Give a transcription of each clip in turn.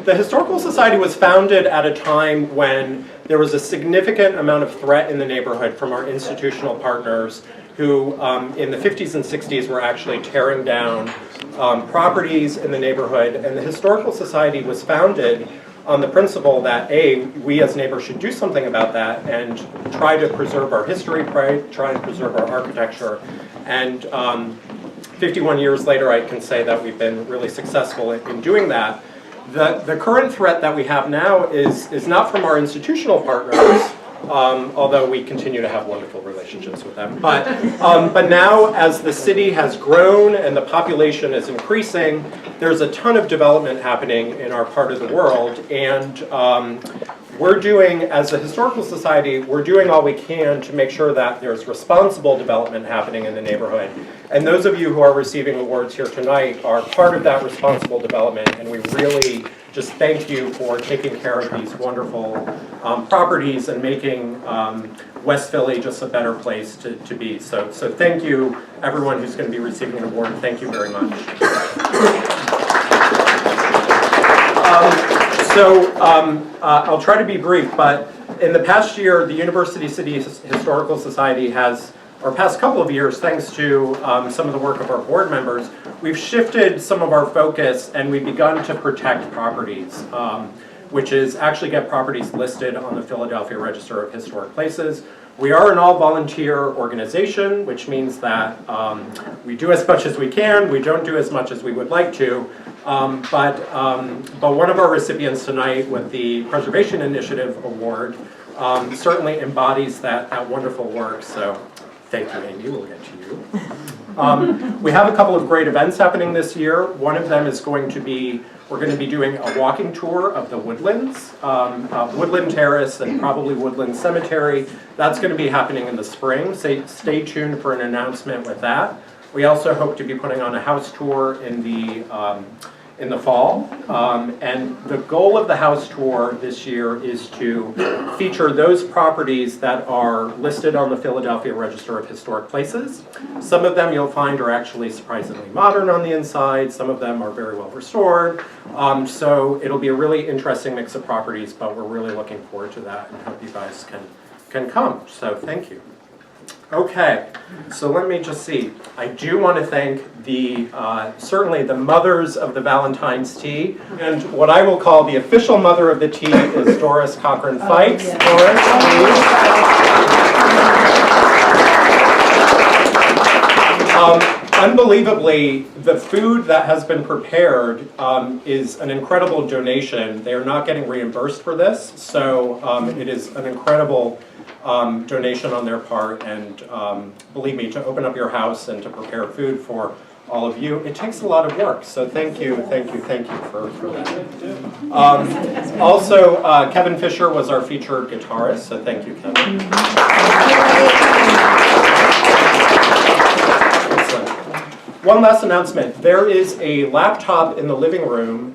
The Historical Society was founded at a time when there was a significant amount of threat in the neighborhood from our institutional partners who in the 50s and 60s were actually tearing down properties in the neighborhood. And the Historical Society was founded on the principle that A, we as neighbors should do something about that and try to preserve our history, try and preserve our architecture. And 51 years later, I can say that we've been really successful in doing that. The current threat that we have now is not from our institutional partners, although we continue to have wonderful relationships with them. But now, as the city has grown and the population is increasing, there's a ton of development happening in our part of the world, and we're doing, as a Historical Society, we're doing all we can to make sure that there's responsible development happening in the neighborhood. And those of you who are receiving awards here tonight are part of that responsible development, and we really just thank you for taking care of these wonderful properties and making West Philly just a better place to be. So thank you, everyone who's going to be receiving an award. Thank you very much. I'll try to be brief, but in the past year, the University City Historical Society has, or past couple of years, thanks to some of the work of our board members, we've shifted some of our focus and we've begun to protect properties, which is actually get properties listed on the Philadelphia Register of Historic Places. We are an all-volunteer organization, which means that we do as much as we can, we don't do as much as we would like to, but one of our recipients tonight with the Preservation Initiative Award certainly embodies that wonderful work, so thank you, Amy, we'll get to you. We have a couple of great events happening this year. One of them is going to be, we're going to be doing a walking tour of the Woodlands, Woodland Terrace and probably Woodland Cemetery. That's going to be happening in the spring. Stay tuned for an announcement with that. We also hope to be putting on a house tour in the fall. And the goal of the house tour this year is to feature those properties that are listed on the Philadelphia Register of Historic Places. Some of them you'll find are actually surprisingly modern on the inside. Some of them are very well restored. So it'll be a really interesting mix of properties, but we're really looking forward to that and hope you guys can come. So thank you. Okay, so let me just see. I do want to thank certainly the mothers of the Valentine's tea, and what I will call the official mother of the tea is Doris Cochran Fikes. Yeah. Doris, please. Unbelievably, the food that has been prepared is an incredible donation. They are not getting reimbursed for this, so it is an incredible donation on their part, and believe me, to open up your house and to prepare food for all of you, it takes a lot of work, so thank you for that. Also, Kevin Fisher was our featured guitarist, so thank you, Kevin. Excellent. One last announcement. There is a laptop in the living room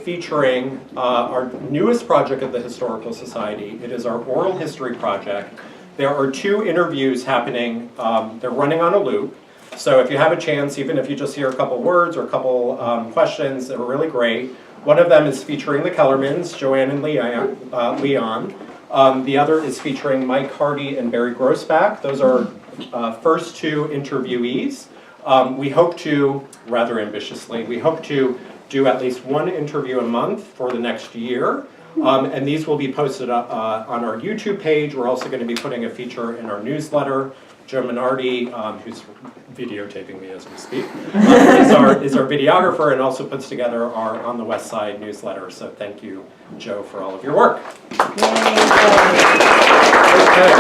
featuring our newest project of the Historical Society. It is our oral history project. There are 2 interviews happening. They're running on a loop. So if you have a chance, even if you just hear a couple words or a couple questions, they're really great. One of them is featuring the Kellermans, Joanne and Leon. The other is featuring Mike Hardy and Barry Grossback. Those are first 2 interviewees. We hope to, rather ambitiously, we hope to do at least 1 interview a month for the next year. And these will be posted on our YouTube page. We're also going to be putting a feature in our newsletter. Joe Minardi, who's videotaping me as we speak, is our videographer and also puts together our On the West Side newsletter. So thank you, Joe, for all of your work. Yay. Okay.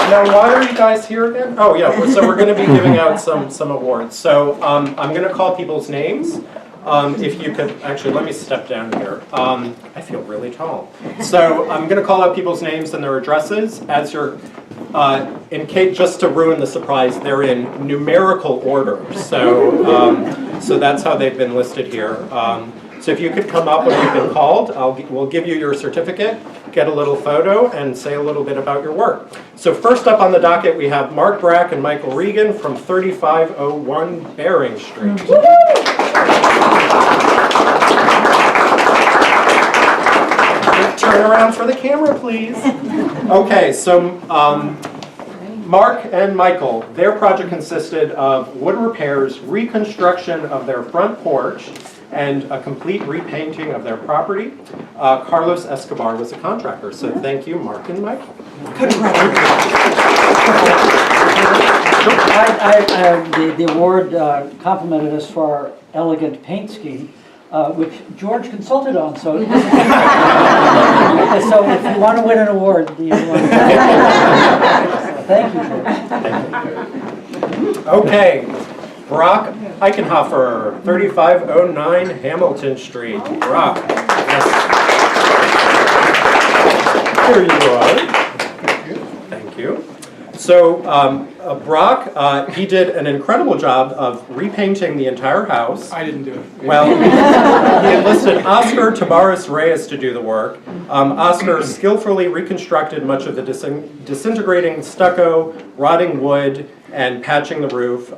Now, why are you guys here again? Oh, yeah, so we're going to be giving out some awards. So I'm going to call people's names. If you could, actually, let me step down here. I feel really tall. So I'm going to call out people's names and their addresses as you're, in case, just to ruin the surprise, they're in numerical order. So that's how they've been listed here. So if you could come up when you've been called, we'll give you your certificate, get a little photo, and say a little bit about your work. So first up on the docket, we have Mark Brack and Michael Regan from 3501 Bering Street. Turn around for the camera, please. Okay, so Mark and Michael, their project consisted of wood repairs, reconstruction of their front porch, and a complete repainting of their property. Carlos Escobar was a contractor, so thank you, Mark and Michael. The award complimented us for our elegant paint scheme, which George consulted on. So, so if you want to win an award, thank you, George. Okay, Brock Eichenhofer, 3509 Hamilton Street. Brock, yes. Here you are. Thank you. So Brock, he did an incredible job of repainting the entire house. I didn't do it. Well, he enlisted Oscar Tabares Reyes to do the work. Oscar skillfully reconstructed much of the disintegrating stucco, rotting wood, and patching the roof.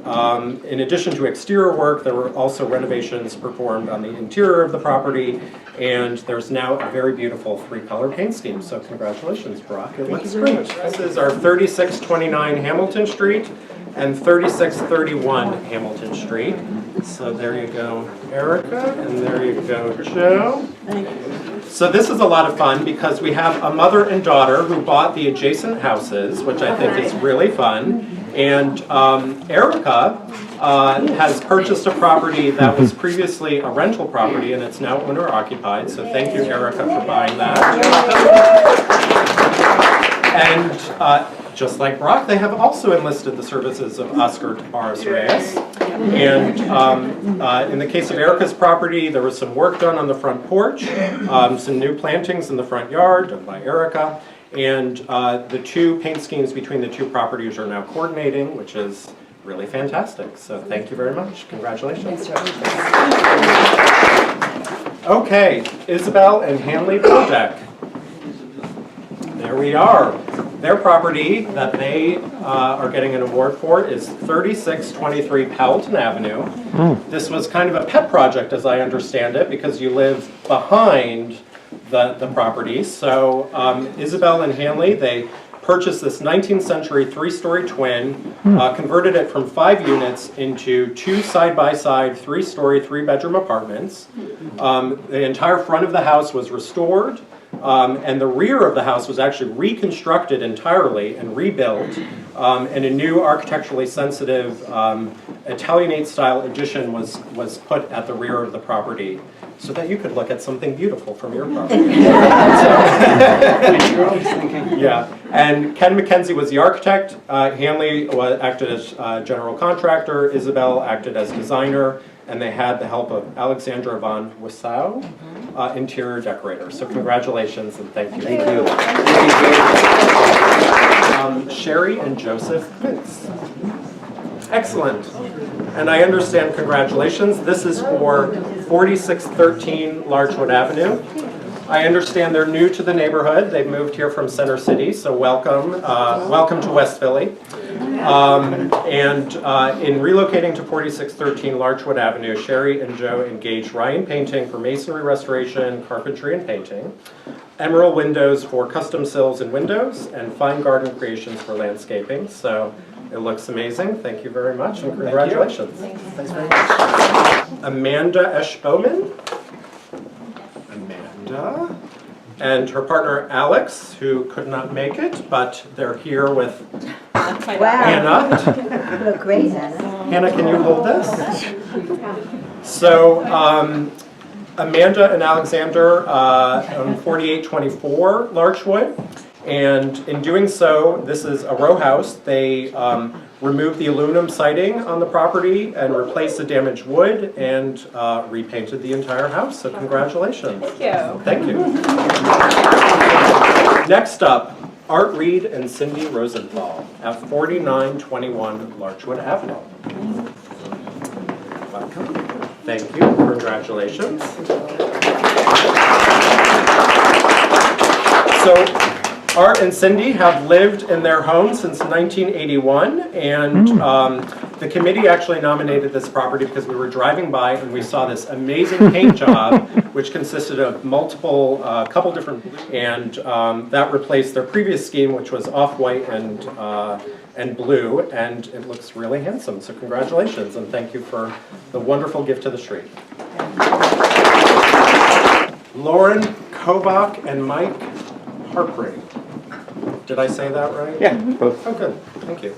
In addition to exterior work, there were also renovations performed on the interior of the property, and there's now a very beautiful three-color paint scheme. So congratulations, Brock. It looks great. This is our 3629 Hamilton Street and 3631 Hamilton Street. So there you go, Erica, and there you go, Joe. So this is a lot of fun because we have a mother and daughter who bought the adjacent houses, which I think is really fun. And Erica has purchased a property that was previously a rental property, and it's now owner-occupied. So thank you, Erica, for buying that. And just like Brock, they have also enlisted the services of Oscar Tabares Reyes. And in the case of Erica's property, there was some work done on the front porch, some new plantings in the front yard done by Erica. And the two paint schemes between the two properties are now coordinating, which is really fantastic. So thank you very much. Congratulations. Okay, Isabel and Hanley Project. There we are. Their property that they are getting an award for is 3623 Powelton Avenue. This was kind of a pet project, as I understand it, because you live behind the property. So Isabel and Hanley, they purchased this 19th century three-story twin, converted it from 5 units into 2 side-by-side, 3-story, 3-bedroom apartments. The entire front of the house was restored, and the rear of the house was actually reconstructed entirely and rebuilt, and a new architecturally sensitive Italianate-style addition was put at the rear of the property, so that you could look at something beautiful from your property. Yeah, and Ken McKenzie was the architect. Hanley acted as general contractor. Isabel acted as designer, and they had the help of Alexandra von Wissau, interior decorator. So congratulations and thank you. Thank you. Sherry and Joseph Mintz. Excellent. And I understand, congratulations. This is for 4613 Larchwood Avenue. I understand they're new to the neighborhood. They've moved here from Center City, so welcome. Welcome to West Philly. In relocating to 4613 Larchwood Avenue, Sherry and Joe engaged Ryan Painting for masonry restoration, carpentry, and painting, Emerald Windows for custom sills and windows, and Fine Garden Creations for landscaping. So it looks amazing. Thank you very much, and congratulations. Thanks very much. Amanda Esch-Bowman. Amanda. And her partner, Alex, who could not make it, but they're here with Hannah. You look great, Hannah. Hannah, can you hold this? So, Amanda and Alexander on 4824 Larchwood. And in doing so, this is a row house. They removed the aluminum siding on the property and replaced the damaged wood and repainted the entire house. So congratulations. Thank you. Thank you. Next up, Art Reed and Cindy Rosenthal at 4921 Larchwood Avenue. Welcome. Thank you. Congratulations. So, Art and Cindy have lived in their home since 1981, and the committee actually nominated this property because we were driving by and we saw this amazing paint job, which consisted of multiple, couple different, and that replaced their previous scheme, which was off-white and blue, and it looks really handsome. So congratulations, and thank you for the wonderful gift to the street. Lauren Kovach and Mike Harpring. Did I say that right? Yeah, both. Oh, good. Thank you.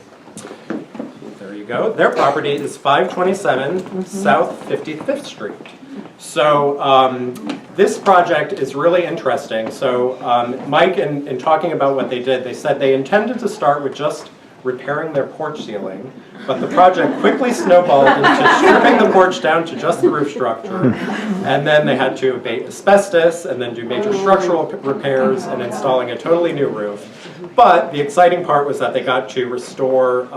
There you go. Their property is 527 South 55th Street. So this project is really interesting. So Mike, in talking about what they did, they said they intended to start with just repairing their porch ceiling, but the project quickly snowballed into stripping the porch down to just the roof structure, and then they had to abate asbestos and then do major structural repairs and installing a totally new roof. But the exciting part was that they got to restore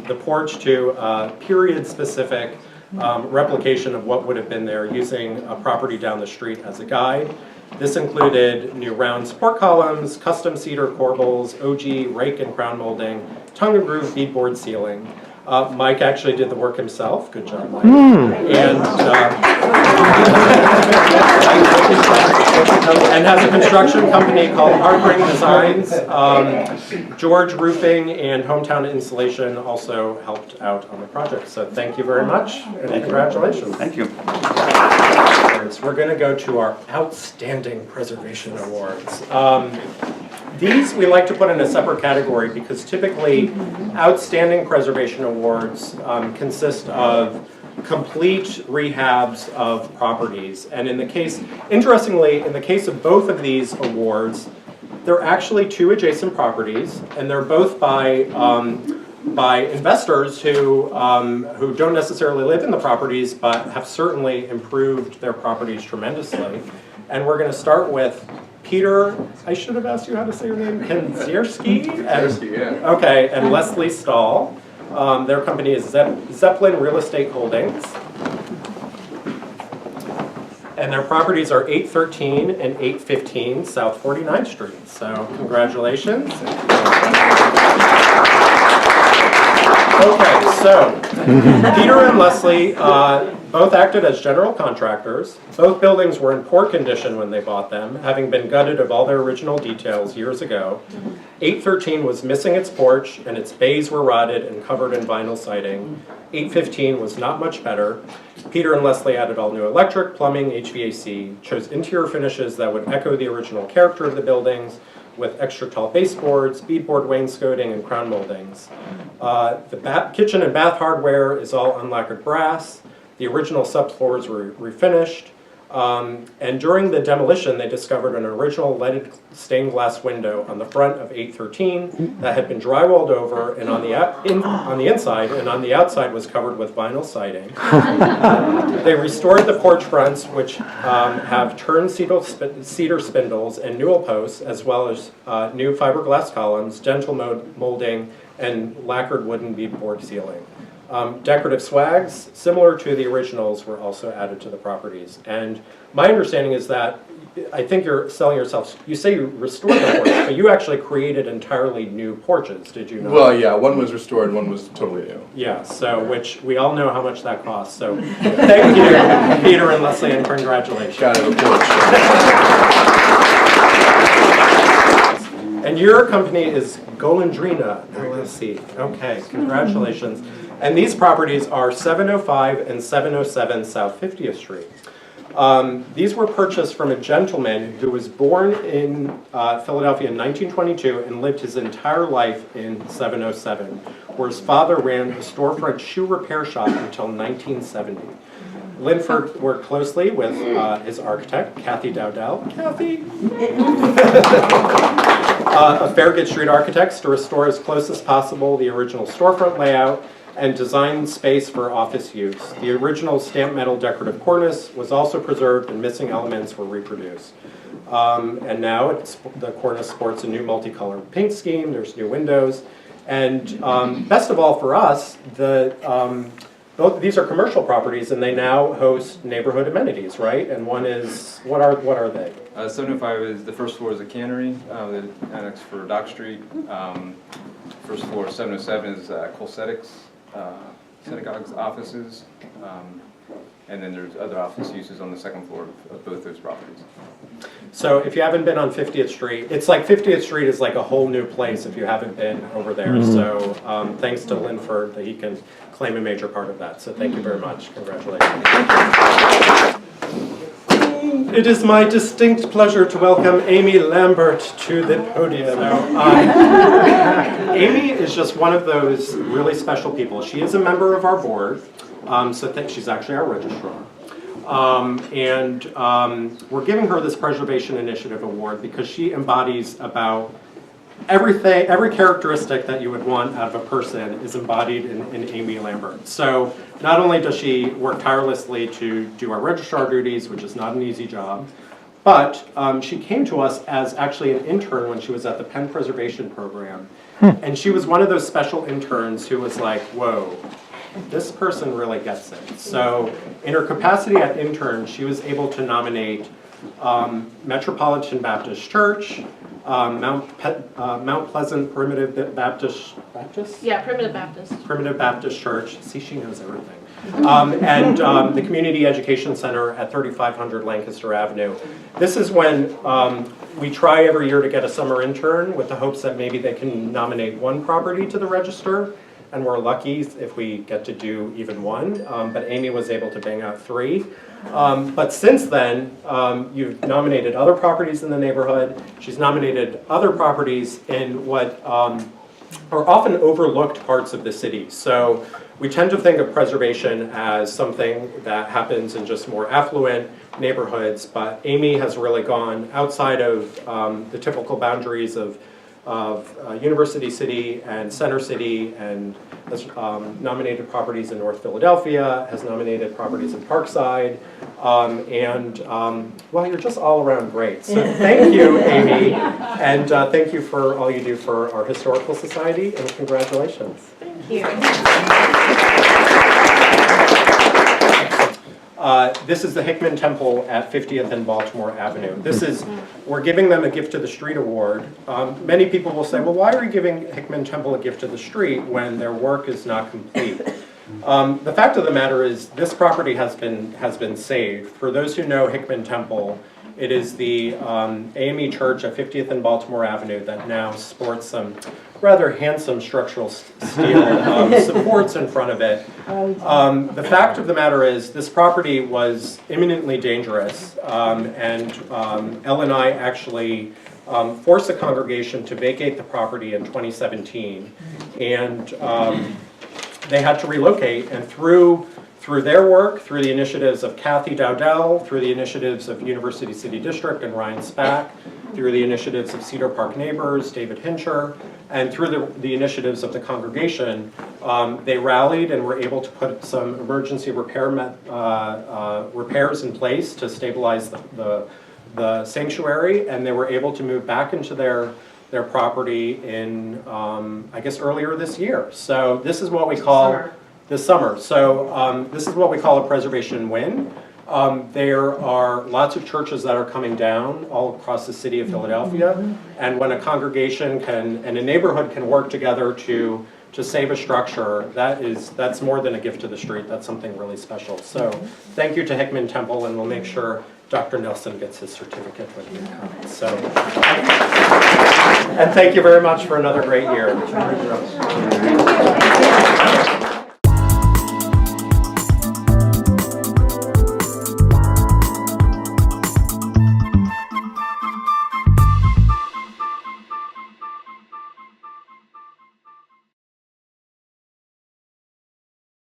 the porch to a period-specific replication of what would have been there, using a property down the street as a guide. This included new round support columns, custom cedar corbels, OG rake and crown molding, tongue and groove beadboard ceiling. Mike actually did the work himself. Good job, Mike. And has a construction company called Harpring Designs. George Roofing and Hometown Insulation also helped out on the project. So thank you very much, and congratulations. Thank you. We're going to go to our Outstanding Preservation Awards. These we like to put in a separate category because typically Outstanding Preservation Awards consist of complete rehabs of properties. And in the case, interestingly, in the case of both of these awards, they're actually two adjacent properties, and they're both by investors who don't necessarily live in the properties, but have certainly improved their properties tremendously. And we're going to start with Peter, I should have asked you how to say your name, Kenzierski? Yeah. Okay, and Leslie Stahl. Their company is Zeppelin Real Estate Holdings. And their properties are 813 and 815 South 49th Street. So congratulations. Okay, so Peter and Leslie both acted as general contractors. Both buildings were in poor condition when they bought them, having been gutted of all their original details years ago. 813 was missing its porch, and its bays were rotted and covered in vinyl siding. 815 was not much better. Peter and Leslie added all new electric, plumbing, HVAC, chose interior finishes that would echo the original character of the buildings, with extra tall baseboards, beadboard wainscoting, and crown moldings. The kitchen and bath hardware is all unlacquered brass. The original subfloors were refinished. And during the demolition, they discovered an original leaded stained glass window on the front of 813 that had been drywalled over and on the inside, and on the outside was covered with vinyl siding. They restored the porch fronts, which have turned cedar spindles and newel posts, as well as new fiberglass columns, dental molding, and lacquered wooden beadboard ceiling. Decorative swags, similar to the originals, were also added to the properties. And my understanding is that, I think you're selling yourself, you say you restored the porch, but you actually created entirely new porches, did you not? Well, yeah, one was restored, one was totally new. Yeah, so, which we all know how much that costs. So thank you, Peter and Leslie, and congratulations. Got it, of course. And your company is Golondrina LLC. Okay, congratulations. And these properties are 705 and 707 South 50th Street. These were purchased from a gentleman who was born in Philadelphia in 1922 and lived his entire life in 707, where his father ran a storefront shoe repair shop until 1970. Linford worked closely with his architect, Kathy Dowdell. Kathy! of Farragut Street Architects to restore as close as possible the original storefront layout and design space for office use. The original stamped metal decorative cornice was also preserved and missing elements were reproduced. And now the cornice sports a new multicolored paint scheme, there's new windows, and best of all for us, both these are commercial properties and they now host neighborhood amenities, right? And one is, what are they? 705 is, the first floor is a cannery, the annex for Dock Street. First floor, 707 is Colsetics, synagogue's offices. And then there's other office uses on the second floor of both those properties. So if you haven't been on 50th Street, it's like 50th Street is like a whole new place if you haven't been over there. So thanks to Linford that he can claim a major part of that. So thank you very much. Congratulations. It is my distinct pleasure to welcome Amy Lambert to the podium. Amy is just one of those really special people. She is a member of our board. She's actually our registrar. We're giving her this Preservation Initiative Award because she embodies about everything, every characteristic that you would want out of a person is embodied in Amy Lambert. So not only does she work tirelessly to do our registrar duties, which is not an easy job, but she came to us as actually an intern when she was at the Penn Preservation Program. And she was one of those special interns who was like, whoa, this person really gets it. So in her capacity at intern, she was able to nominate Metropolitan Baptist Church, Mount Pleasant Primitive Baptist? Yeah, Primitive Baptist. Primitive Baptist Church. See, she knows everything. And the Community Education Center at 3500 Lancaster Avenue. This is when we try every year to get a summer intern with the hopes that maybe they can nominate one property to the register. And we're lucky if we get to do even one, but Amy was able to bang out 3. But since then, you've nominated other properties in the neighborhood. She's nominated other properties in what are often overlooked parts of the city. So we tend to think of preservation as something that happens in just more affluent neighborhoods, but Amy has really gone outside of the typical boundaries of University City and Center City, and has nominated properties in North Philadelphia, has nominated properties in Parkside, well, you're just all around great. So thank you, Amy, and thank you for all you do for our Historical Society, and congratulations. Thank you. This is the Hickman Temple at 50th and Baltimore Avenue. We're giving them a Gift to the Street award. Many people will say, well, why are you giving Hickman Temple a gift to the street when their work is not complete? The fact of the matter is this property has been saved. For those who know Hickman Temple, it is the AME Church at 50th and Baltimore Avenue that now sports some rather handsome structural steel supports in front of it. The fact of the matter is this property was imminently dangerous, and Elle and I actually forced the congregation to vacate the property in 2017, and they had to relocate, and through their work, through the initiatives of Kathy Dowdell, through the initiatives of University City District and Ryan Spack, through the initiatives of Cedar Park Neighbors, David Hincher, and through the initiatives of the congregation, they rallied and were able to put some emergency repairs in place to stabilize the sanctuary, and they were able to move back into their property in, I guess, earlier this year. So this is what we call this summer. So this is what we call a preservation win. There are lots of churches that are coming down all across the city of Philadelphia, and when a congregation and a neighborhood can work together to save a structure, that's more than a gift to the street. That's something really special. So thank you to Hickman Temple, and we'll make sure Dr. Nelson gets his certificate when he comes. So, and thank you very much for another great year.